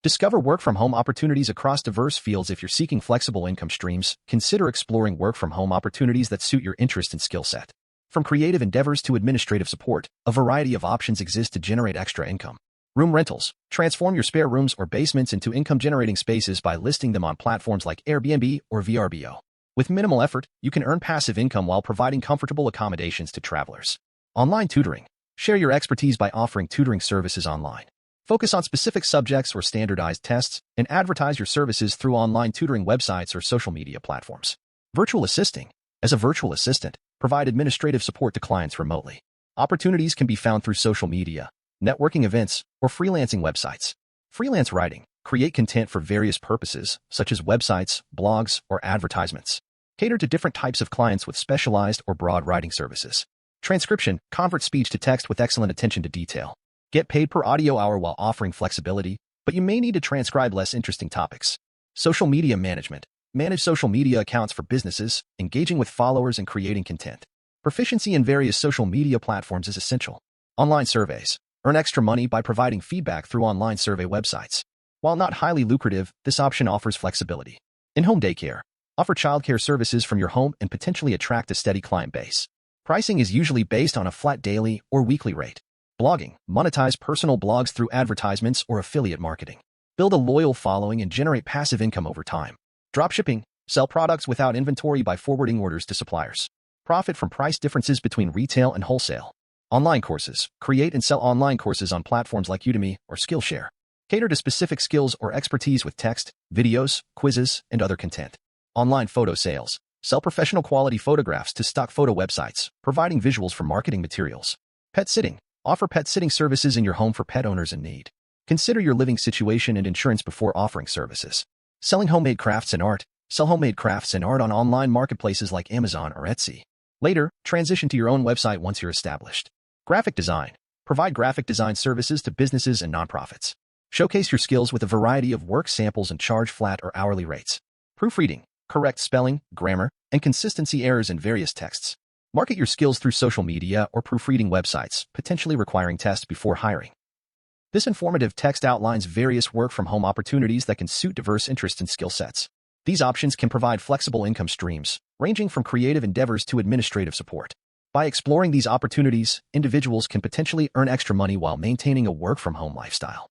Discover work-from-home opportunities across diverse fields. If you're seeking flexible income streams, consider exploring work-from-home opportunities that suit your interest and skill set. From creative endeavors to administrative support, a variety of options exist to generate extra income. Room rentals. Transform your spare rooms or basements into income-generating spaces by listing them on platforms like Airbnb or VRBO. With minimal effort, you can earn passive income while providing comfortable accommodations to travelers. Online tutoring. Share your expertise by offering tutoring services online. Focus on specific subjects or standardized tests, and advertise your services through online tutoring websites or social media platforms. Virtual assisting. As a virtual assistant, provide administrative support to clients remotely. Opportunities can be found through social media, networking events, or freelancing websites. Freelance writing. Create content for various purposes, such as websites, blogs, or advertisements. Cater to different types of clients with specialized or broad writing services. Transcription. Convert speech to text with excellent attention to detail. Get paid per audio hour while offering flexibility, but you may need to transcribe less interesting topics. Social media management. Manage social media accounts for businesses, engaging with followers and creating content. Proficiency in various social media platforms is essential. Online surveys. Earn extra money by providing feedback through online survey websites. While not highly lucrative, this option offers flexibility. In-home daycare. Offer childcare services from your home and potentially attract a steady client base. Pricing is usually based on a flat daily or weekly rate. Blogging. Monetize personal blogs through advertisements or affiliate marketing. Build a loyal following and generate passive income over time. Dropshipping. Sell products without inventory by forwarding orders to suppliers. Profit from price differences between retail and wholesale. Online courses. Create and sell online courses on platforms like Udemy or Skillshare. Cater to specific skills or expertise with text, videos, quizzes, and other content. Online photo sales. Sell professional quality photographs to stock photo websites, providing visuals for marketing materials. Pet sitting. Offer pet sitting services in your home for pet owners in need. Consider your living situation and insurance before offering services. Selling homemade crafts and art. Sell homemade crafts and art on online marketplaces like Amazon or Etsy. Later, transition to your own website once you're established. Graphic design. Provide graphic design services to businesses and nonprofits. Showcase your skills with a variety of work samples and charge flat or hourly rates. Proofreading. Correct spelling, grammar, and consistency errors in various texts. Market your skills through social media or proofreading websites, potentially requiring tests before hiring. This informative text outlines various work-from-home opportunities that can suit diverse interests and skill sets. These options can provide flexible income streams, ranging from creative endeavors to administrative support. By exploring these opportunities, individuals can potentially earn extra money while maintaining a work-from-home lifestyle.